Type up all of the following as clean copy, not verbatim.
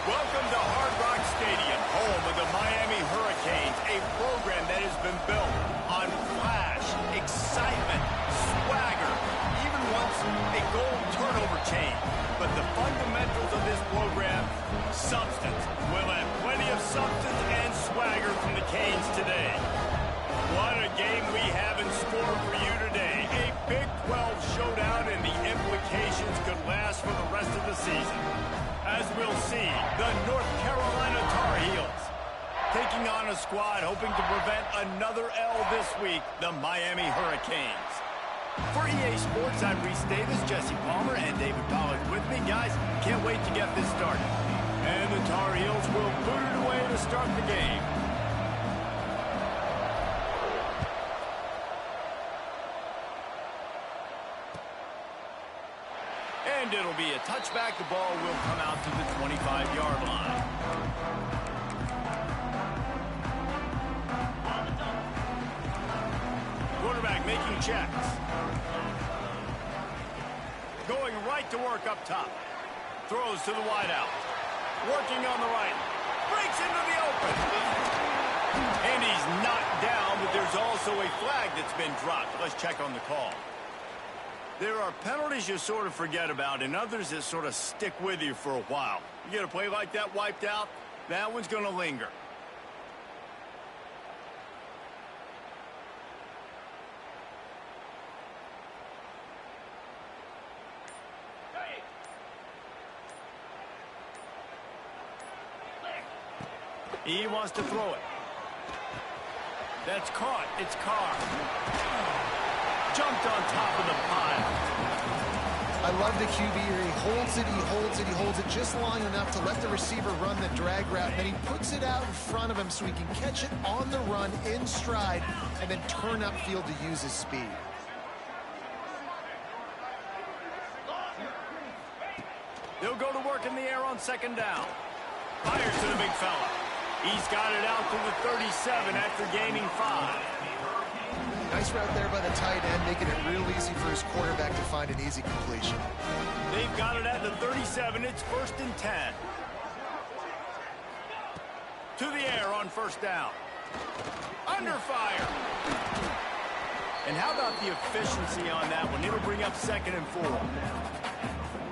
Welcome to Hard Rock Stadium, home of the Miami Hurricanes, a program that has been built on flash, excitement, swagger, even once a goal turnover chain. But the fundamentals of this program, substance. We'll have plenty of substance and swagger from the Canes today. What a game we have in store for you today. A Big 12 showdown, and the implications could last for the rest of the season. As we'll see, the North Carolina Tar Heels taking on a squad hoping to prevent another L this week, the Miami Hurricanes. For EA Sports, I'm Reese Davis, Jesse Palmer, and David Pollard with me. Guys, can't wait to get this started. And the Tar Heels will boot it away to start the game. And it'll be a touchback. The ball will come out to the 25-yard line. Quarterback making checks. Going right to work up top. Throws to the wideout. Working on the right. Breaks into the open. And he's knocked down, but there's also a flag that's been dropped. Let's check on the call. There are penalties you sort of forget about and others that sort of stick with you for a while. You get a play like that wiped out, that one's going to linger. He wants to throw it. That's caught. It's Carr. Jumped on top of the pile. I love the QB here. He holds it, he holds it, he holds it just long enough to let the receiver run the drag route. Then he puts it out in front of him so he can catch it on the run in stride and then turn upfield to use his speed. They'll go to work in the air on second down. Fires to the big fella. He's got it out to the 37 after gaining 5. Nice route there by the tight end, making it real easy for his quarterback to find an easy completion. They've got it at the 37. It's 1st and 10. To the air on first down. Under fire. And how about the efficiency on that one? It'll bring up 2nd and 4.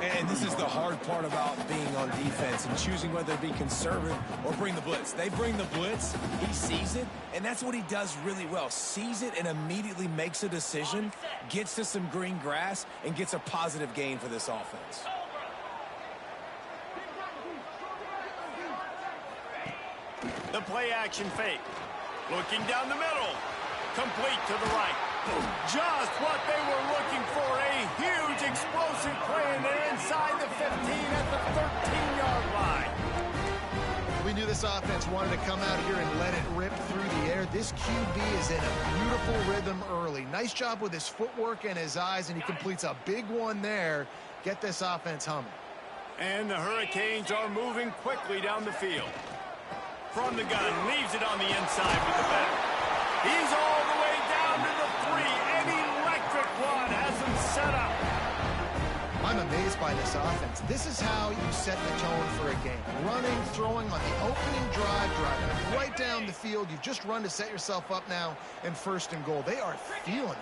And this is the hard part about being on defense and choosing whether to be conservative or bring the blitz. They bring the blitz, he sees it, and that's what he does really well. Sees it and immediately makes a decision, gets to some green grass, and gets a positive gain for this offense. The play action fake. Looking down the middle. Complete to the right. Just what they were looking for. A huge explosive play, and they're inside the 15 at the 13-yard line. We knew this offense wanted to come out here and let it rip through the air. This QB is in a beautiful rhythm early. Nice job with his footwork and his eyes, and he completes a big one there. Get this offense humming. And the Hurricanes are moving quickly down the field. From the gun, leaves it on the inside with the back. He's all the way down to the 3. An electric run has him set up. I'm amazed by this offense. This is how you set the tone for a game. Running, throwing on the opening drive, driving right down the field. You've just run to set yourself up now in 1st and goal. They are feeling it.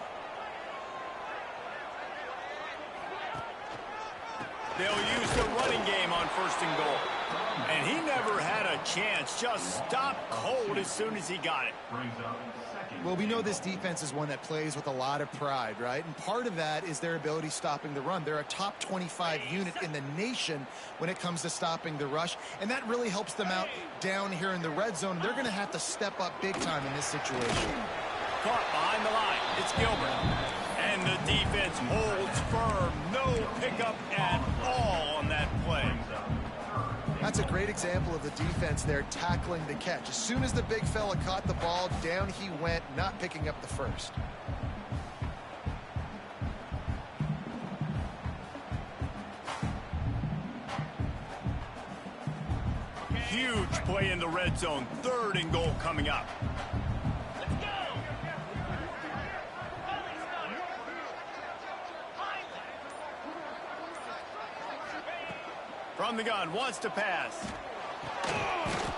They'll use the running game on 1st and goal. And he never had a chance. Just stopped cold as soon as he got it. Well, we know this defense is one that plays with a lot of pride, right? And part of that is their ability stopping the run. They're a top 25 unit in the nation when it comes to stopping the rush. And that really helps them out down here in the red zone. They're going to have to step up big time in this situation. Caught behind the line. It's Gilbert. And the defense holds firm. No pickup at all on that play. That's a great example of the defense there tackling the catch. As soon as the big fella caught the ball, down he went, not picking up the first. Huge play in the red zone. 3rd and goal coming up. From the gun, wants to pass.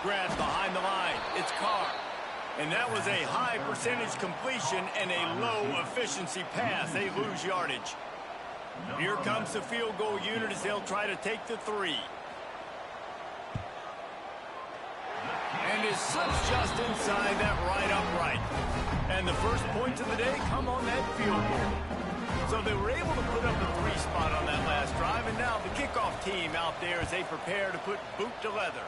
Grabbed behind the line. It's Carr. And that was a high percentage completion and a low efficiency pass. They lose yardage. Here comes the field goal unit as they'll try to take the 3. And it slips just inside that right upright. And the first points of the day come on that field goal. So they were able to put up a 3 spot on that last drive, and now the kickoff team out there as they prepare to put boot to leather.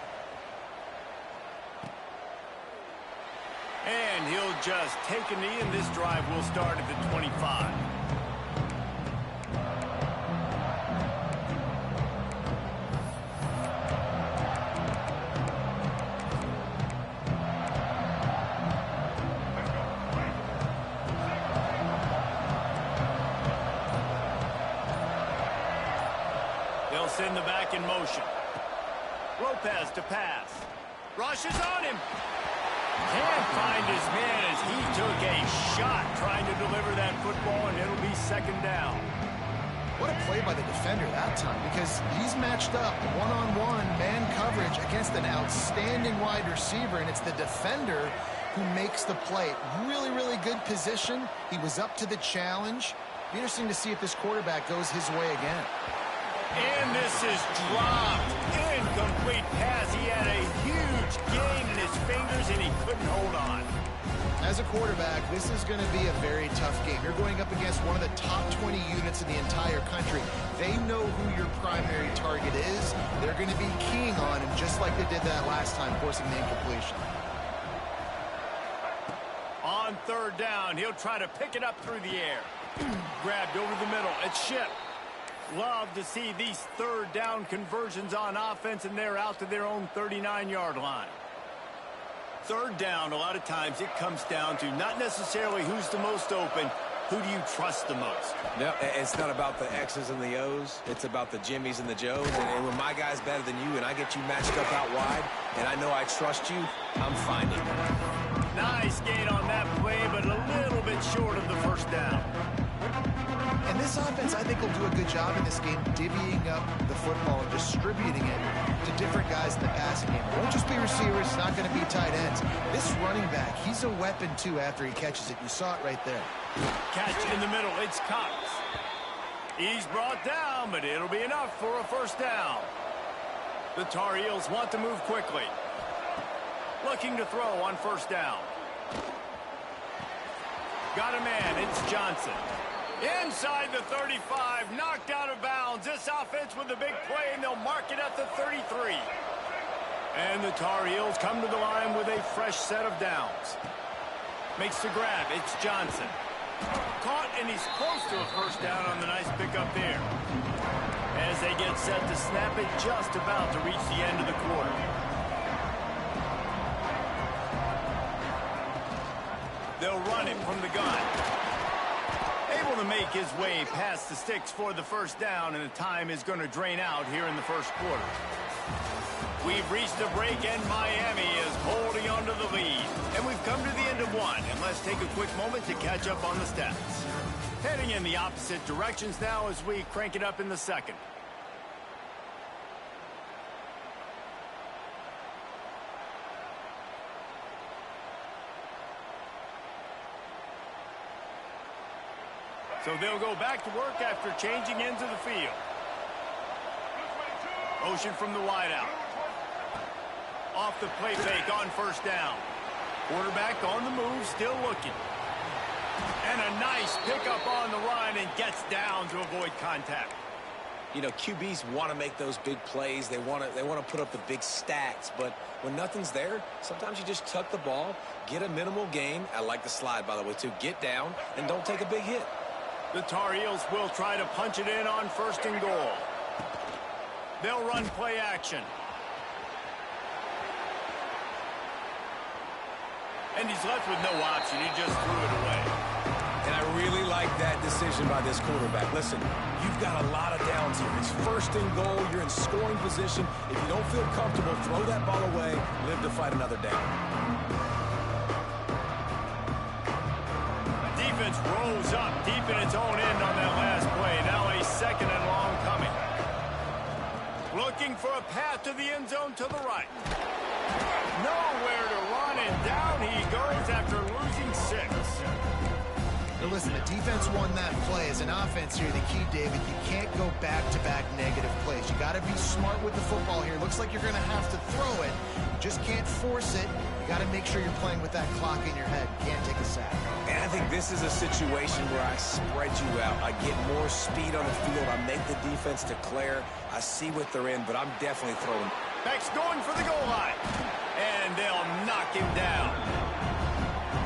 And he'll just take a knee, and this drive will start at the 25. They'll send the back in motion. Lopez to pass. Rushes on him. Can't find his man as he took a shot trying to deliver that football, and it'll be second down. What a play by the defender that time, because he's matched up one-on-one man coverage against an outstanding wide receiver, and it's the defender who makes the play. Really, really good position. He was up to the challenge. Be interesting to see if this quarterback goes his way again. And this is dropped. Incomplete pass. He had a huge gain in his fingers, and he couldn't hold on. As a quarterback, this is going to be a very tough game. You're going up against one of the top 20 units in the entire country. They know who your primary target is. They're going to be keying on him, just like they did that last time, forcing the incompletion. On third down, he'll try to pick it up through the air. Grabbed over the middle. It's Ship. Love to see these third down conversions on offense, and they're out to their own 39-yard line. Third down, a lot of times it comes down to not necessarily who's the most open, who do you trust the most? No, it's not about the X's and the O's. It's about the Jimmies and the Joes. And when my guy's better than you and I get you matched up out wide and I know I trust you, I'm finding it. Nice gain on that play, but a little bit short of the first down. And this offense, I think, will do a good job in this game divvying up the football and distributing it to different guys in the passing game. It won't just be receivers. It's not going to be tight ends. This running back, he's a weapon, too, after he catches it. You saw it right there. Catch in the middle. It's Cox. He's brought down, but it'll be enough for a first down. The Tar Heels want to move quickly. Looking to throw on first down. Got a man. It's Johnson. Inside the 35, knocked out of bounds. This offense with a big play, and they'll mark it at the 33. And the Tar Heels come to the line with a fresh set of downs. Makes the grab. It's Johnson. Caught, and he's close to a first down on the nice pickup there. As they get set to snap it, just about to reach the end of the quarter. They'll run it from the gun. Able to make his way past the sticks for the first down, and the time is going to drain out here in the first quarter. We've reached a break, and Miami is holding on to the lead. And we've come to the end of one, and let's take a quick moment to catch up on the stats. Heading in the opposite directions now as we crank it up in the second. So they'll go back to work after changing into the field. Motion from the wideout. Off the play fake on first down. Quarterback on the move, still looking. And a nice pickup on the run, and gets down to avoid contact. You know, QBs want to make those big plays. They want to put up the big stats. But when nothing's there, sometimes you just tuck the ball, get a minimal gain. I like the slide, by the way, too. Get down and don't take a big hit. The Tar Heels will try to punch it in on first and goal. They'll run play action. And he's left with no option. He just threw it away. And I really like that decision by this quarterback. Listen, you've got a lot of downs here. It's first and goal. You're in scoring position. If you don't feel comfortable, throw that ball away. Live to fight another down. Defense rolls up deep in its own end on that last play. Now a second and long coming. looking for a path to the end zone to the right. Nowhere to run, and down he goes after losing 6. Now listen, the defense won that play. As an offense here, the key, David, you can't go back-to-back negative plays. You got to be smart with the football here. Looks like you're going to have to throw it. You just can't force it. You got to make sure you're playing with that clock in your head. You can't take a sack. And I think this is a situation where I spread you out. I get more speed on the field. I make the defense declare. I see what they're in, but I'm definitely throwing. Beck's going for the goal line. And they'll knock him down.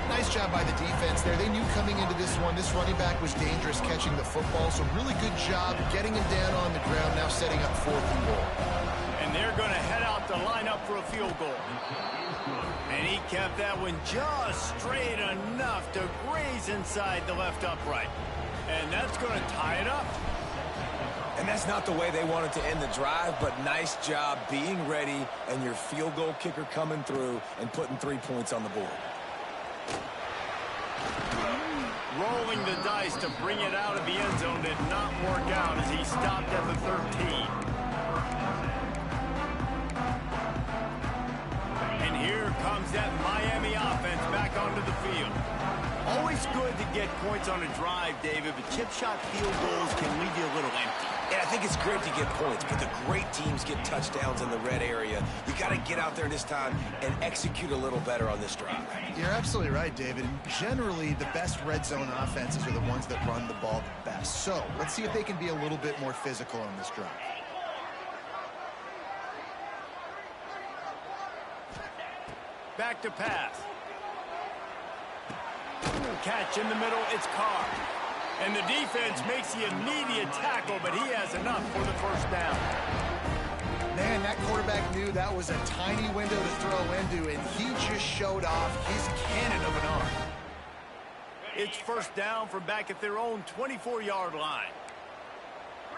Nice job by the defense there. They knew coming into this one, this running back was dangerous catching the football, so really good job getting him down on the ground, now setting up 4th and goal. And they're going to head out to line up for a field goal. And he kept that one just straight enough to graze inside the left upright. And that's going to tie it up. And that's not the way they wanted to end the drive, but nice job being ready and your field goal kicker coming through and putting 3 points on the board. Rolling the dice to bring it out of the end zone did not work out as he stopped at the 13. And here comes that Miami offense back onto the field. Always good to get points on a drive, David, but chip shot field goals can leave you a little empty. And I think it's great to get points, but the great teams get touchdowns in the red area. You got to get out there this time and execute a little better on this drive. You're absolutely right, David. And generally, the best red zone offenses are the ones that run the ball the best. So let's see if they can be a little bit more physical on this drive. Back to pass. Catch in the middle, it's Carr. And the defense makes the immediate tackle, but he has enough for the first down. Man, that quarterback knew that was a tiny window to throw into, and he just showed off his cannon of an arm. It's first down from back at their own 24-yard line.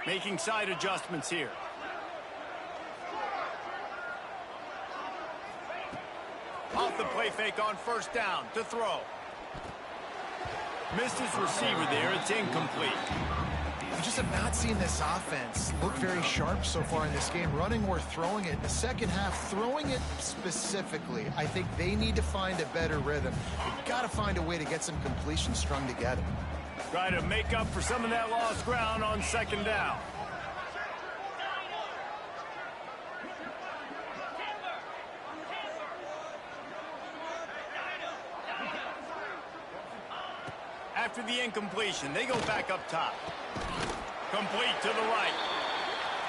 Making side adjustments here. Off the play fake on first down to throw. Missed his receiver there. It's incomplete. I just have not seen this offense look very sharp so far in this game, running or throwing it. In the second half, throwing it specifically, I think they need to find a better rhythm. They've got to find a way to get some completions strung together. Try to make up for some of that lost ground on second down. After the incompletion, they go back up top. Complete to the right.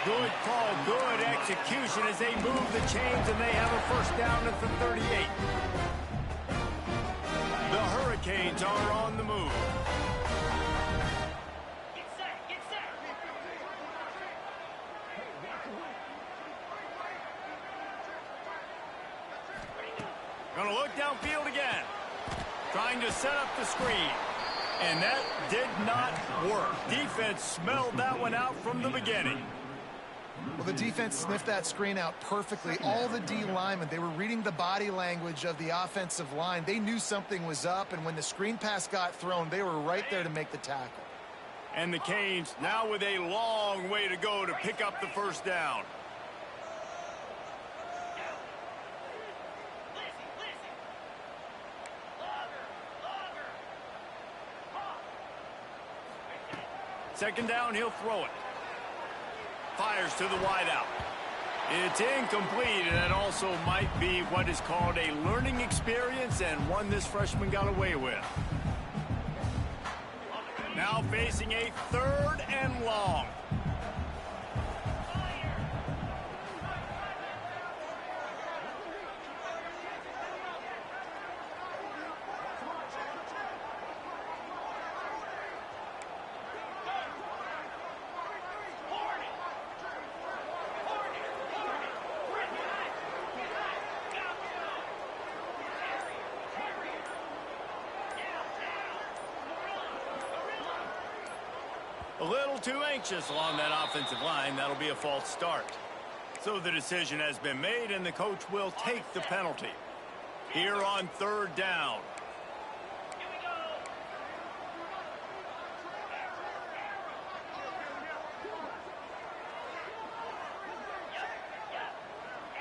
Good call, good execution as they move the chains, and they have a first down at the 38. The Hurricanes are on the move. Get set, get set. Gonna look downfield again. Trying to set up the screen. And that did not work. Defense smelled that one out from the beginning. Well, the defense sniffed that screen out perfectly. All the D linemen, they were reading the body language of the offensive line. They knew something was up, and when the screen pass got thrown, they were right there to make the tackle. And the Canes now with a long way to go to pick up the first down. Second down, he'll throw it. Fires to the wideout. It's incomplete, and it also might be what is called a learning experience and one this freshman got away with. Now facing a 3rd and long. A little too anxious along that offensive line. That'll be a false start. So the decision has been made, and the coach will take the penalty. Here on 3rd down.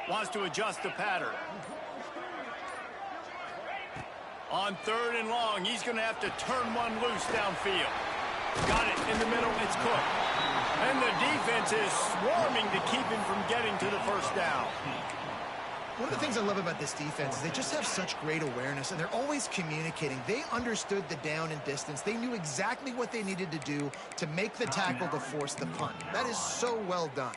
Wants to adjust the pattern. On 3rd and long, he's going to have to turn one loose downfield. Got it in the middle. It's Cook. And the defense is swarming to keep him from getting to the first down. One of the things I love about this defense is they just have such great awareness, and they're always communicating. They understood the down and distance. They knew exactly what they needed to do to make the tackle to force the punt. That is so well done.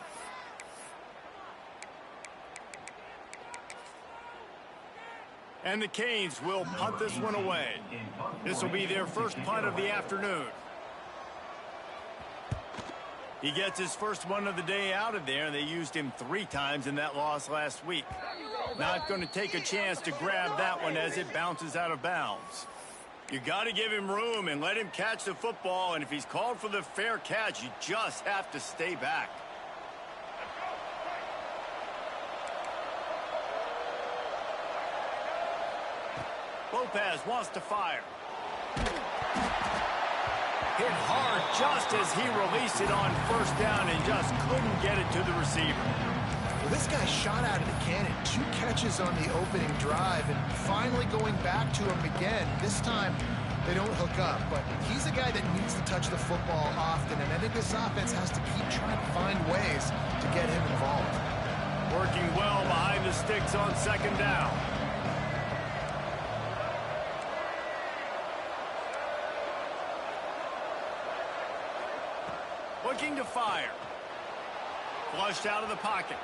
And the Canes will punt this one away. This will be their first punt of the afternoon. He gets his first one of the day out of there. They used him 3 times in that loss last week. Not going to take a chance to grab that one as it bounces out of bounds. You got to give him room and let him catch the football. And if he's called for the fair catch, you just have to stay back. Lopez wants to fire. Hit hard just as he released it on first down and just couldn't get it to the receiver. Well, this guy shot out of the cannon. 2 catches on the opening drive, and finally going back to him again. This time, they don't hook up, but he's a guy that needs to touch the football often, and I think this offense has to keep trying to find ways to get him involved. Working well behind the sticks on 2nd down. Looking to fire. Flushed out of the pocket.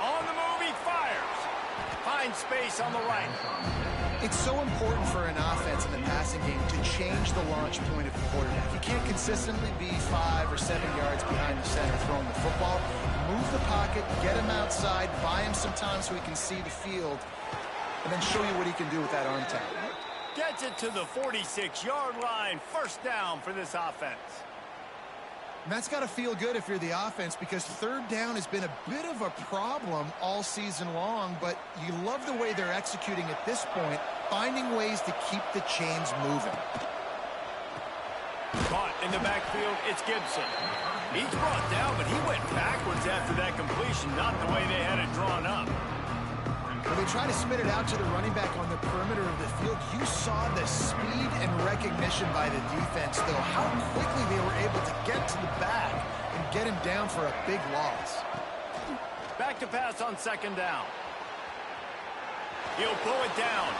On the move, he fires. Finds space on the right. It's so important for an offense in the passing game to change the launch point of the quarterback. You can't consistently be 5 or 7 yards behind the center throwing the football. Move the pocket, get him outside, buy him some time so he can see the field, and then show you what he can do with that arm tackle. Gets it to the 46-yard line. First down for this offense. And that's got to feel good if you're the offense, because 3rd down has been a bit of a problem all season long, but you love the way they're executing at this point, finding ways to keep the chains moving. Caught in the backfield, it's Gibson. He's brought down, but he went backwards after that completion, not the way they had it drawn up. When they try to spit it out to the running back on the perimeter of the field, you saw the speed and recognition by the defense, though, how quickly they were able to get to the back and get him down for a big loss. Back to pass on 2nd down. He'll pull it down.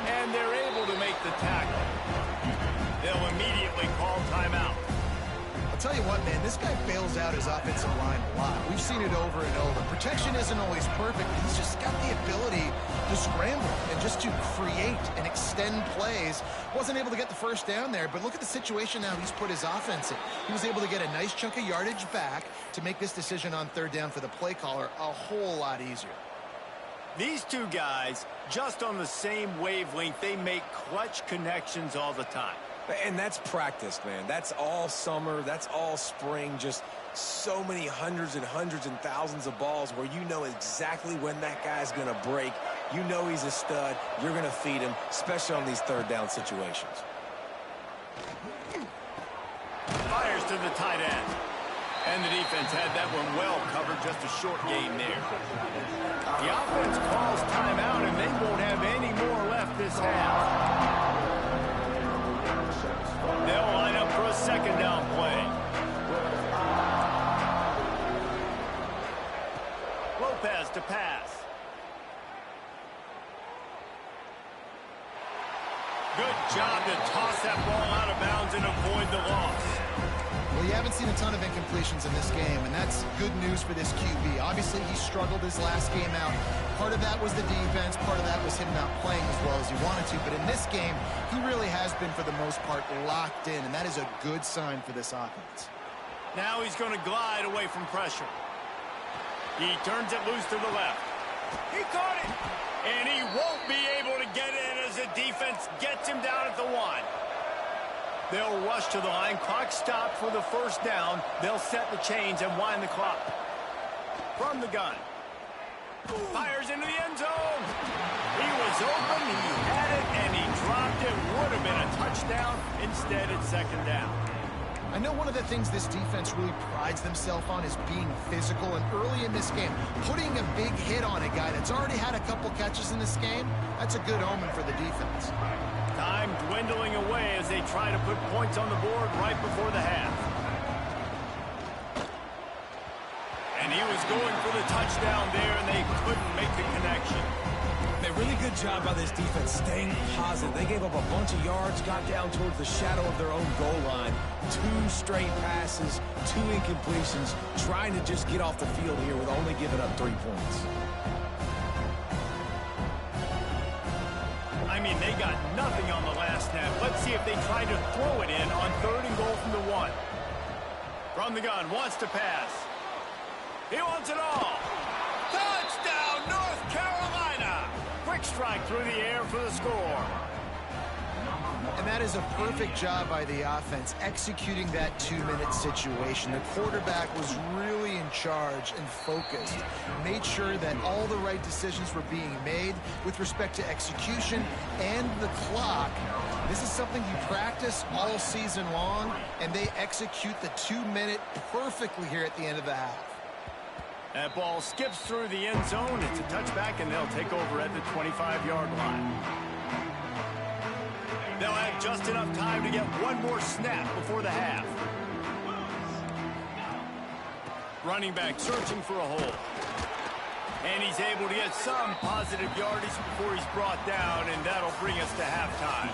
And they're able to make the tackle. They'll immediately call timeout. I'll tell you what, man, this guy bails out his offensive line a lot. We've seen it over and over. Protection isn't always perfect, but he's just got the ability to scramble and just to create and extend plays. Wasn't able to get the first down there, but look at the situation now he's put his offense in. He was able to get a nice chunk of yardage back to make this decision on 3rd down for the play caller a whole lot easier. These 2 guys, just on the same wavelength, they make clutch connections all the time. And that's practice, man. That's all summer. That's all spring. Just so many hundreds and hundreds and thousands of balls where you know exactly when that guy's going to break. You know he's a stud. You're going to feed him, especially on these 3rd down situations. Fires to the tight end. And the defense had that one well covered, just a short gain there. The offense calls timeout, and they won't have any more left this half. They'll line up for a 2nd down play. Lopez to pass. Good job to toss that ball out of bounds and avoid the loss. Well, you haven't seen a ton of incompletions in this game, and that's good news for this QB. Obviously, he struggled his last game out. Part of that was the defense. Part of that was him not playing as well as he wanted to. But in this game, he really has been, for the most part, locked in, and that is a good sign for this offense. Now he's going to glide away from pressure. He turns it loose to the left. He caught it, and he won't be able to get in as the defense gets him down at the 1. They'll rush to the line. Clock stopped for the first down. They'll set the chains and wind the clock. From the gun. Fires into the end zone. He was open, he had it, and he dropped it. Would have been a touchdown. Instead, it's 2nd down. I know one of the things this defense really prides themselves on is being physical, and early in this game, putting a big hit on a guy that's already had a couple catches in this game, that's a good omen for the defense. Time dwindling away as they try to put points on the board right before the half. And he was going for the touchdown there, and they couldn't make the connection. A really good job by this defense staying positive. They gave up a bunch of yards, got down towards the shadow of their own goal line. 2 straight passes, 2 incompletions, trying to just get off the field here with only giving up 3 points. I mean, they got nothing on the last snap. Let's see if they try to throw it in on 3rd and goal from the 1. From the gun, wants to pass. He wants it all. Touchdown, North Carolina! Quick strike through the air for the score. And that is a perfect job by the offense, executing that 2-minute situation. The quarterback was really in charge and focused. Made sure that all the right decisions were being made with respect to execution and the clock. This is something you practice all season long, and they execute the 2-minute perfectly here at the end of the half. That ball skips through the end zone. It's a touchback, and they'll take over at the 25-yard line. They'll have just enough time to get one more snap before the half. Running back searching for a hole. And he's able to get some positive yardage before he's brought down, and that'll bring us to halftime.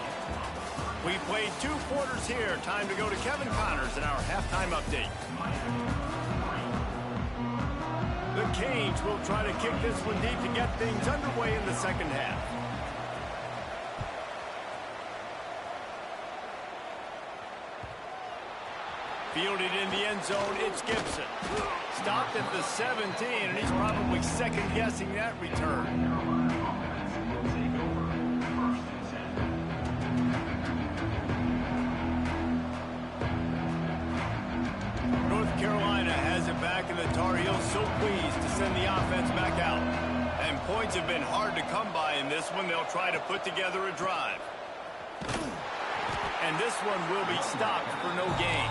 We played 2 quarters here. Time to go to Kevin Connors in our halftime update. The Canes will try to kick this one deep to get things underway in the second half. Fielded in the end zone, it's Gibson. Stopped at the 17, and he's probably second-guessing that return. North Carolina has it back, and the Tar Heels so pleased to send the offense back out. And points have been hard to come by in this one. They'll try to put together a drive. And this one will be stopped for no gain.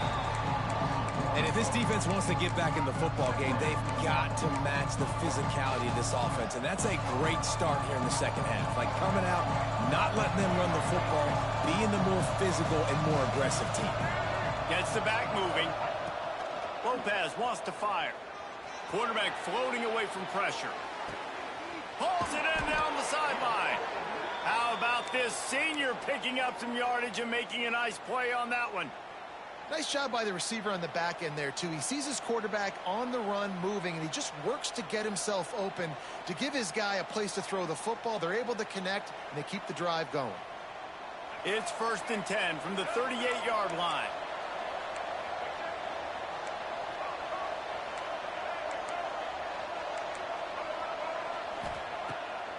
And if this defense wants to get back in the football game, they've got to match the physicality of this offense. And that's a great start here in the second half. Like coming out, not letting them run the football, being the more physical and more aggressive team. Gets the back moving. Lopez wants to fire. Quarterback floating away from pressure. Pulls it in down the sideline. How about this senior picking up some yardage and making a nice play on that one? Nice job by the receiver on the back end there, too. He sees his quarterback on the run moving, and he just works to get himself open to give his guy a place to throw the football. They're able to connect, and they keep the drive going. It's 1st and 10 from the 38-yard line.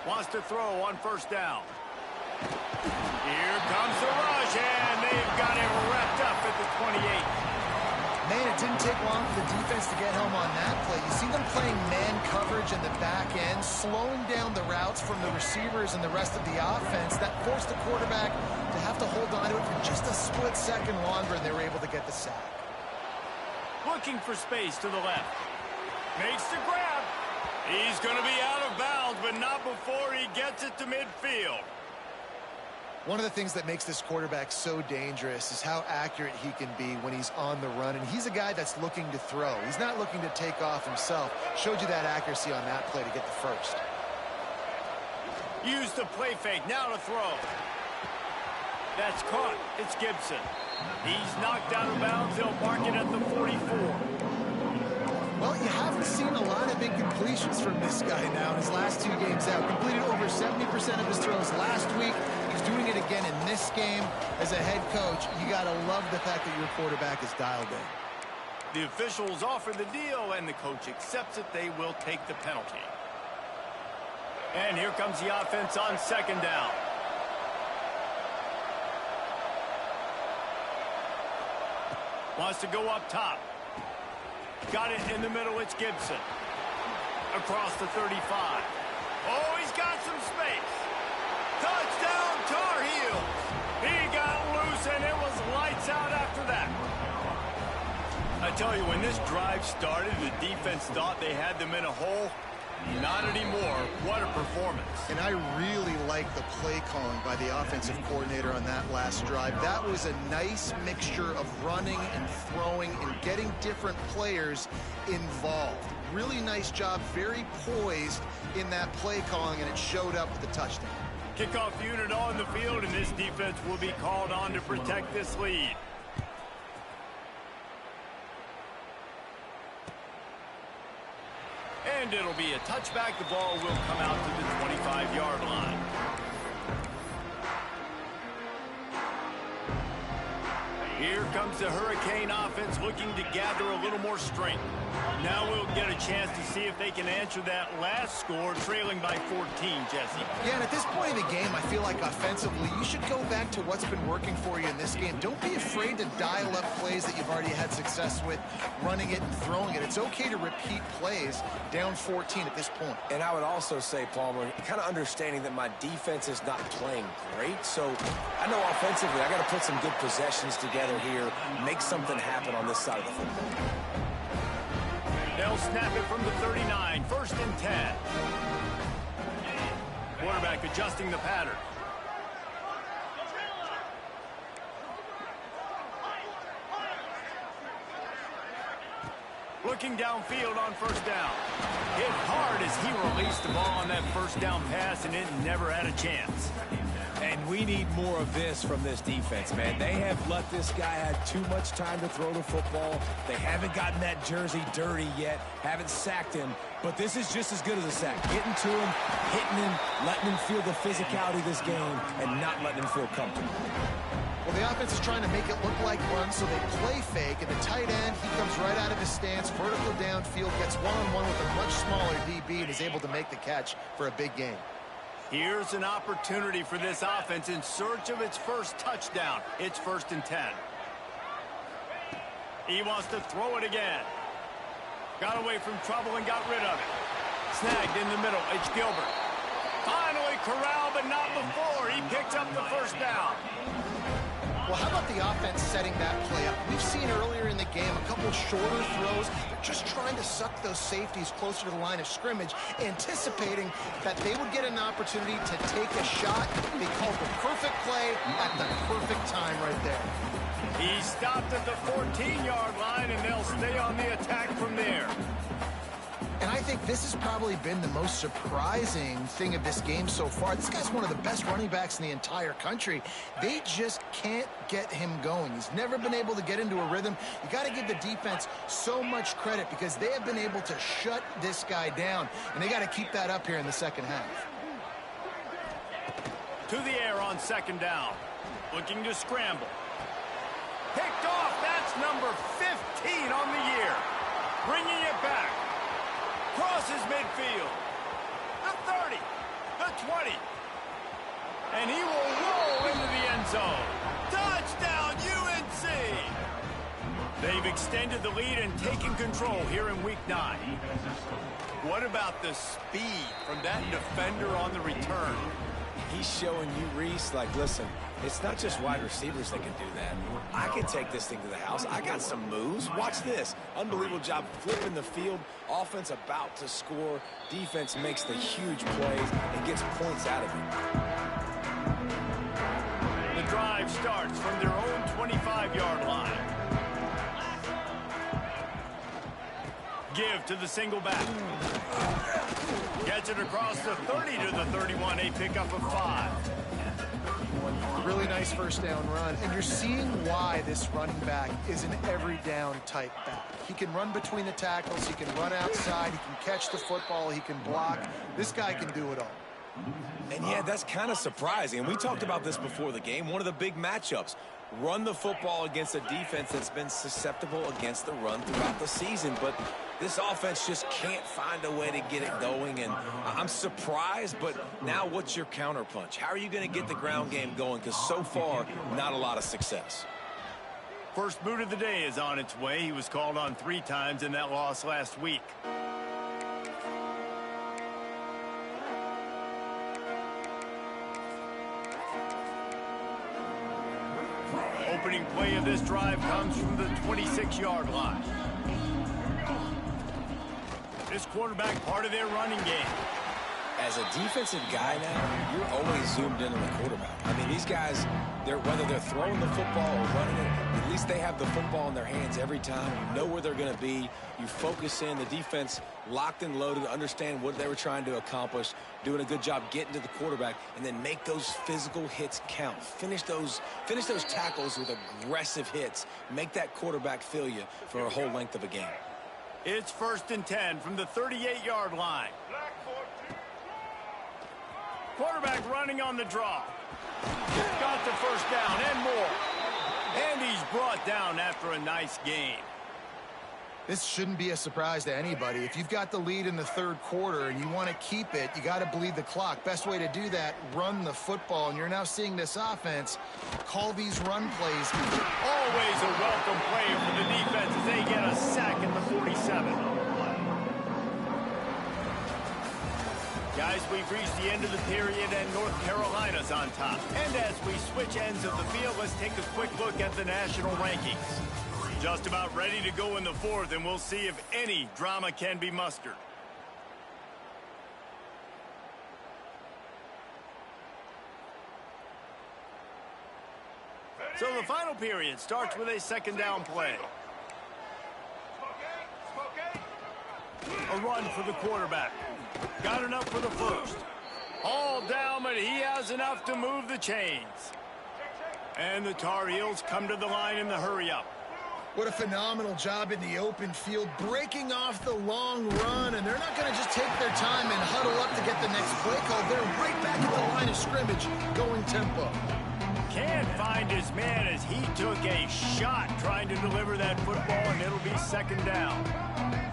Wants to throw on 1st down. Here comes the rush, and they've got him wrapped up at the 28. Man, it didn't take long for the defense to get home on that play. You see them playing man coverage in the back end, slowing down the routes from the receivers and the rest of the offense. That forced the quarterback to have to hold on to it for just a split second longer, and they were able to get the sack. Looking for space to the left. Makes the grab. He's going to be out of bounds, but not before he gets it to midfield. One of the things that makes this quarterback so dangerous is how accurate he can be when he's on the run. And he's a guy that's looking to throw. He's not looking to take off himself. Showed you that accuracy on that play to get the first. Use the play fake. Now to throw. That's caught. It's Gibson. He's knocked out of bounds. They'll mark it at the 44. Well, you haven't seen a lot of incompletions from this guy now in his last 2 games out. Completed over 70% of his throws last week. He's doing it again in this game. As a head coach, you got to love the fact that your quarterback is dialed in. The officials offer the deal, and the coach accepts it. They will take the penalty. And here comes the offense on 2nd down. Wants to go up top. Got it in the middle. It's Gibson. Across the 35. Oh, he's got some space. Touchdown, Tar Heels. He got loose, and it was lights out after that. I tell you, when this drive started, the defense thought they had them in a hole. Not anymore. What a performance. And I really like the play calling by the offensive coordinator on that last drive. That was a nice mixture of running and throwing and getting different players involved. Really nice job, very poised in that play calling, and it showed up with the touchdown. Kickoff unit on the field, and this defense will be called on to protect this lead. And it'll be a touchback. The ball will come out to the 25-yard line. Here comes the Hurricane offense looking to gather a little more strength. Now we'll get a chance to see if they can answer that last score, trailing by 14, Jesse. Yeah, and at this point in the game, I feel like offensively, you should go back to what's been working for you in this game. Don't be afraid to dial up plays that you've already had success with, running it and throwing it. It's okay to repeat plays down 14 at this point. And I would also say, Palmer, kind of understanding that my defense is not playing great, so I know offensively I got to put some good possessions together here, make something happen on this side of the football. They'll snap it from the 39, 1st and 10. Quarterback adjusting the pattern. Looking downfield on 1st down. Hit hard as he released the ball on that 1st down pass, and it never had a chance. And we need more of this from this defense, man. They have let this guy have too much time to throw the football. They haven't gotten that jersey dirty yet, haven't sacked him, but this is just as good as a sack. Getting to him, hitting him, letting him feel the physicality of this game, and not letting him feel comfortable. Well, the offense is trying to make it look like run, so they play fake, and the tight end, he comes right out of his stance, vertical downfield, gets one-on-one with a much smaller DB, and is able to make the catch for a big gain. Here's an opportunity for this offense in search of its first touchdown. It's 1st and 10. He wants to throw it again. Got away from trouble and got rid of it. Snagged in the middle. It's Gilbert. Finally corralled, but not before. He picks up the 1st down. Well, how about the offense setting that play up? We've seen earlier in the game a couple shorter throws. They're just trying to suck those safeties closer to the line of scrimmage, anticipating that they would get an opportunity to take a shot. They called the perfect play at the perfect time right there. He stopped at the 14-yard line, and they'll stay on the attack from there. And I think this has probably been the most surprising thing of this game so far. This guy's one of the best running backs in the entire country. They just can't get him going. He's never been able to get into a rhythm. You got to give the defense so much credit because they have been able to shut this guy down, and they got to keep that up here in the second half. To the air on 2nd down. Looking to scramble. Picked off. That's number 15 on the year. Bringing it back. Crosses midfield. The 30. The 20. And he will roll into the end zone. Touchdown, UNC! They've extended the lead and taken control here in Week 9. What about the speed from that defender on the return? He's showing you, Reese, like, listen, it's not just wide receivers that can do that. I can take this thing to the house. I got some moves. Watch this. Unbelievable job flipping the field. Offense about to score. Defense makes the huge plays and gets points out of it. The drive starts from their own 25-yard line. Give to the single back. Gets it across the 30 to the 31, a pickup of 5. Really nice 1st down run, and you're seeing why this running back is an every down type back. He can run between the tackles, he can run outside, he can catch the football, he can block. This guy can do it all. And yeah, that's kind of surprising. And we talked about this before the game. One of the big matchups. Run the football against a defense that's been susceptible against the run throughout the season. But this offense just can't find a way to get it going. And I'm surprised, but now what's your counterpunch? How are you going to get the ground game going? Because so far, not a lot of success. First boot of the day is on its way. He was called on 3 times in that loss last week. opening play of this drive comes from the 26-yard line. This quarterback part of their running game. As a defensive guy now, you're always zoomed in on the quarterback. I mean, these guys, whether they're throwing the football or running it, at least they have the football in their hands every time. You know where they're going to be. You focus in. The defense locked and loaded, understand what they were trying to accomplish, doing a good job getting to the quarterback, and then make those physical hits count. Finish those tackles with aggressive hits. Make that quarterback feel you for a whole length of a game. It's 1st and 10 from the 38-yard line. Quarterback running on the draw. Got the first down and more. And he's brought down after a nice gain. This shouldn't be a surprise to anybody. If you've got the lead in the third quarter and you want to keep it, you got to bleed the clock. Best way to do that, run the football. And you're now seeing this offense call these run plays. Always a welcome play for the defense as they get a sack at the 47. Guys, we've reached the end of the period and North Carolina's on top. And as we switch ends of the field, let's take a quick look at the national rankings. Just about ready to go in the fourth, and we'll see if any drama can be mustered. So the final period starts with a second down play. A run for the quarterback. Got enough for the first. All down, but he has enough to move the chains. And the Tar Heels come to the line in the hurry-up. What a phenomenal job in the open field, breaking off the long run, and they're not going to just take their time and huddle up to get the next play call. They're right back at the line of scrimmage, going tempo. Can't find his man as he took a shot trying to deliver that football, and it'll be second down.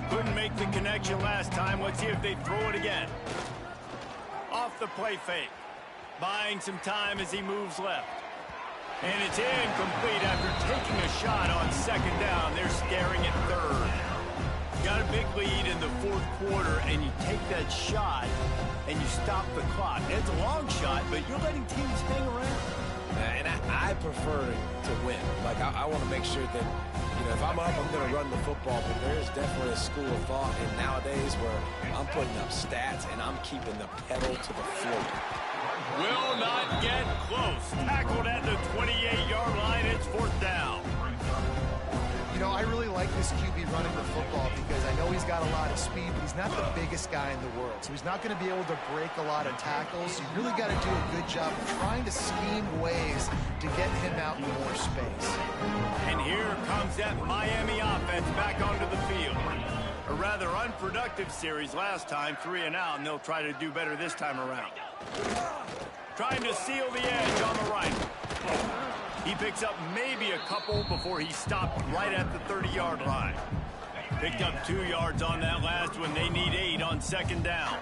Couldn't make the connection last time. Let's see if they throw it again. Off the play fake. Buying some time as he moves left. And it's incomplete after taking a shot on second down. They're staring at third. Got a big lead in the fourth quarter, and you take that shot, and you stop the clock. It's a long shot, but you're letting teams hang around. And I prefer to win. Like, I want to make sure that, if I'm up, I'm going to run the football. But there's definitely a school of thought in nowadays where I'm putting up stats, and I'm keeping the pedal to the floor. Will not get close. Tackled at the 28-yard line. It's fourth down. I really like this QB running the football because I know he's got a lot of speed, but he's not the biggest guy in the world. So he's not going to be able to break a lot of tackles. You really got to do a good job of trying to scheme ways to get him out in more space. And here comes that Miami offense back onto the field. A rather unproductive series last time, 3 and out, and they'll try to do better this time around. Trying to seal the edge on the right. He picks up maybe a couple before he stopped right at the 30-yard line. Picked up 2 yards on that last one. They need 8 on second down.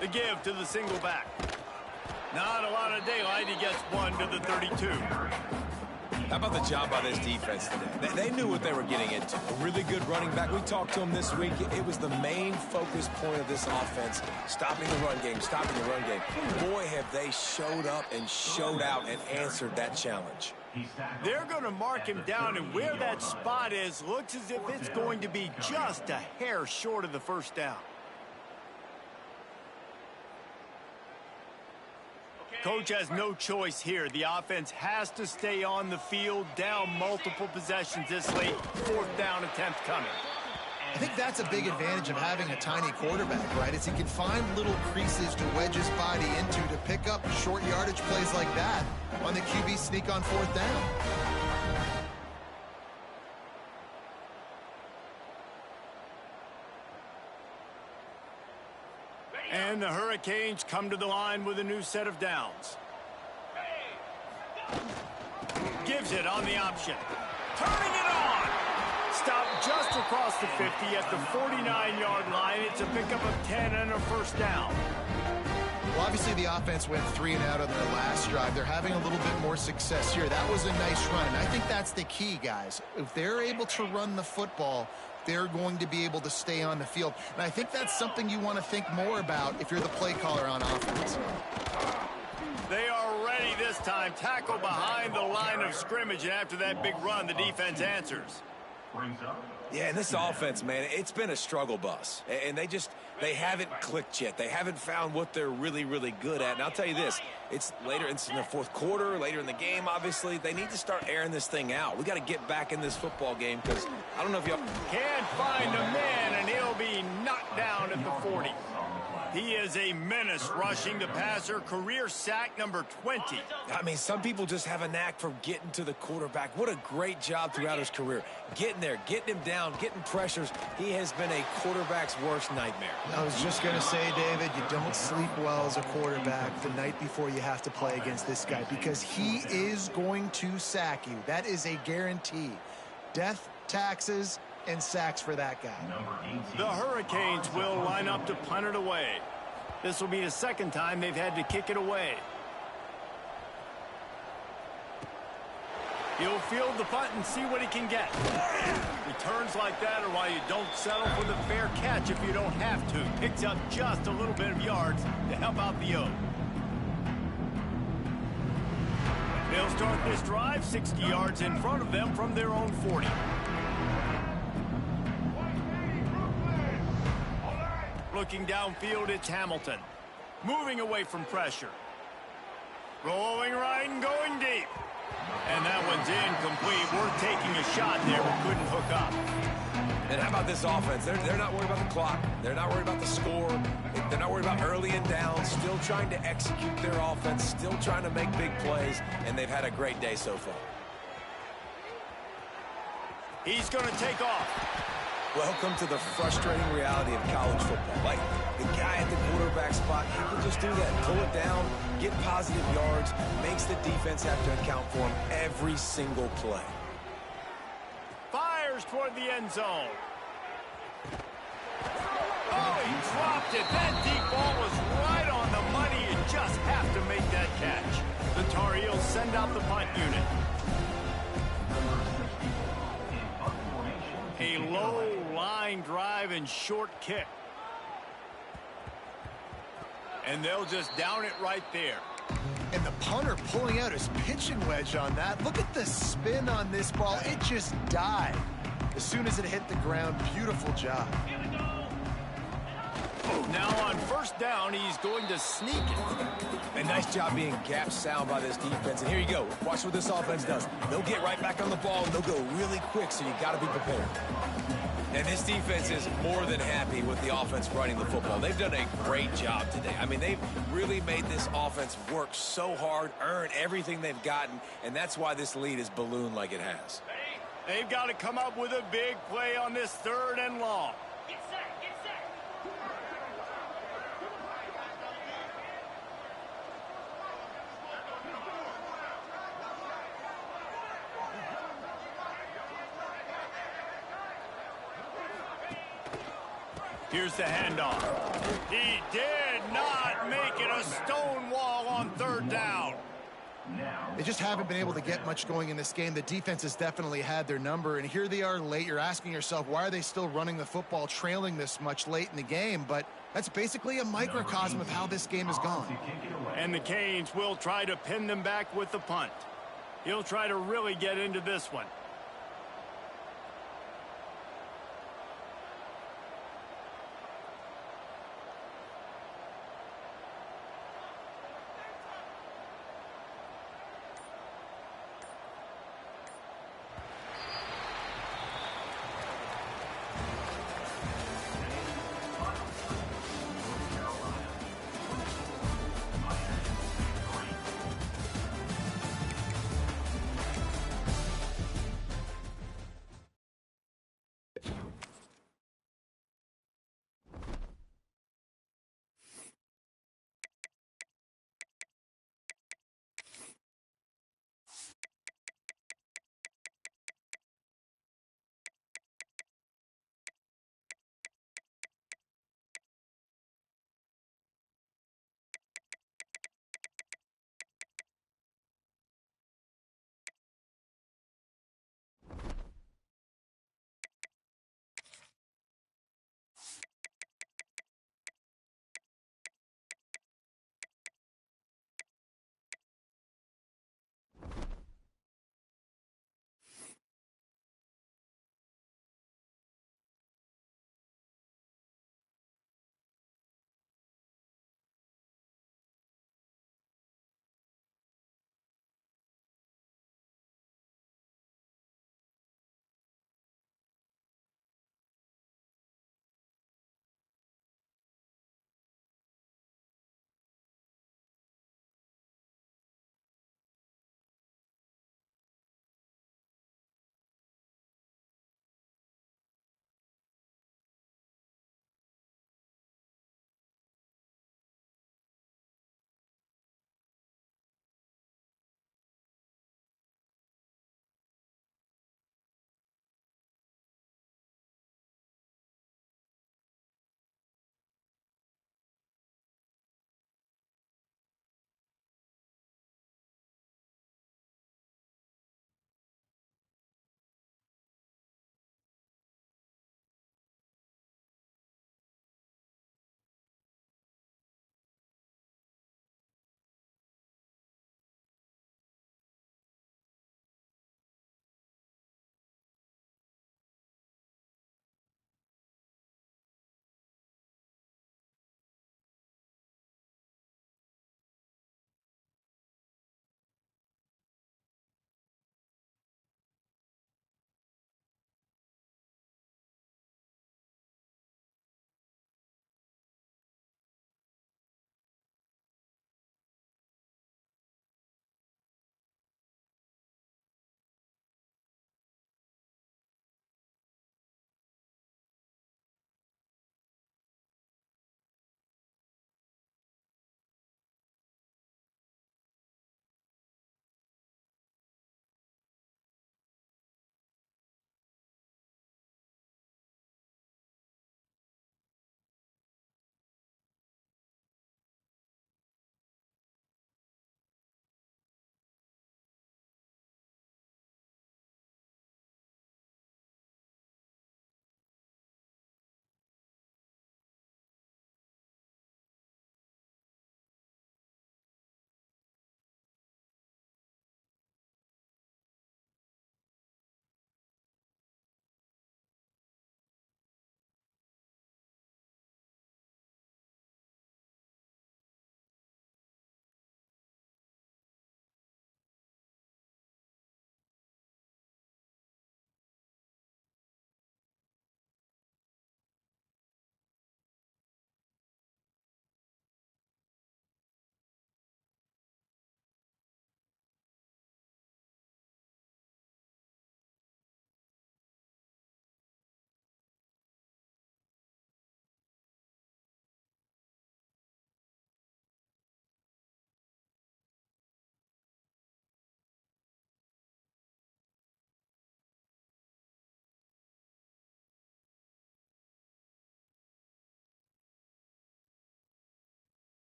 The give to the single back. Not a lot of daylight. He gets 1 to the 32. How about the job by this defense today? They knew what they were getting into. A really good running back. We talked to him this week. It was the main focus point of this offense, stopping the run game, stopping the run game. Boy, have they showed up and showed out and answered that challenge. They're going to mark him down, and where that spot is looks as if it's going to be just a hair short of the first down. Coach has no choice here. The offense has to stay on the field, down multiple possessions this late. Fourth down attempt coming. I think that's a big advantage of having a tiny quarterback, right? Is he can find little creases to wedge his body into to pick up short yardage plays like that on the QB sneak on fourth down. And the Hurricanes come to the line with a new set of downs. Gives it on the option. Turning it on. Stopped just across the 50 at the 49-yard line. It's a pickup of 10 and a first down. Well, obviously the offense went 3 and out on their last drive. They're having a little bit more success here. That was a nice run, and I think that's the key, guys. If they're able to run the football, they're going to be able to stay on the field. And I think that's something you want to think more about if you're the play caller on offense. They are ready this time. Tackle behind the line of scrimmage, and after that big run, the defense answers. Yeah, and this offense, man, it's been a struggle bus. And they haven't clicked yet. They haven't found what they're really, really good at. And I'll tell you this, it's in the fourth quarter, later in the game, obviously. They need to start airing this thing out. We got to get back in this football game because I don't know if y'all can't find a man, and he'll be knocked down at the 40. He is a menace rushing the passer, career sack number 20. I mean, some people just have a knack for getting to the quarterback. What a great job throughout his career. Getting there, getting him down, getting pressures. He has been a quarterback's worst nightmare. I was just going to say, David, you don't sleep well as a quarterback the night before you have to play against this guy because he is going to sack you. That is a guarantee. Death, taxes, and sacks for that guy. The Hurricanes will line up to punt it away. This will be the second time they've had to kick it away. He'll field the punt and see what he can get. Returns like that are why you don't settle for the fair catch if you don't have to. Picks up just a little bit of yards to help out the O. They'll start this drive 60 yards in front of them from their own 40. Looking downfield, it's Hamilton. Moving away from pressure. Rolling right and going deep. And that one's incomplete. Worth taking a shot there, but couldn't hook up. And how about this offense? They're not worried about the clock. They're not worried about the score. They're not worried about early and down. Still trying to execute their offense. Still trying to make big plays. And they've had a great day so far. He's going to take off. Welcome to the frustrating reality of college football. Like, the guy at the quarterback spot, he can just do that. Pull it down, get positive yards, makes the defense have to account for him every single play. Fires toward the end zone. Oh, he dropped it. That deep ball was right on the money. You just have to make that catch. The Tar Heels send out the punt unit. A low line drive and short kick. And they'll just down it right there. And the punter pulling out his pitching wedge on that. Look at the spin on this ball. It just died as soon as it hit the ground. Beautiful job. Now on first down, he's going to sneak it. A nice job being gap sound by this defense. And here you go. Watch what this offense does. They'll get right back on the ball, and they'll go really quick, so you got to be prepared. And this defense is more than happy with the offense running the football. They've done a great job today. I mean, they've really made this offense work so hard, earn everything they've gotten, and that's why this lead is ballooned like it has. They've got to come up with a big play on this 3rd and long. Here's the handoff. He did not make it a stone wall on 3rd down. They just haven't been able to get much going in this game. The defense has definitely had their number, and here they are late. You're asking yourself, why are they still running the football, trailing this much late in the game? But that's basically a microcosm of how this game has gone. And the Canes will try to pin them back with the punt. He'll try to really get into this one.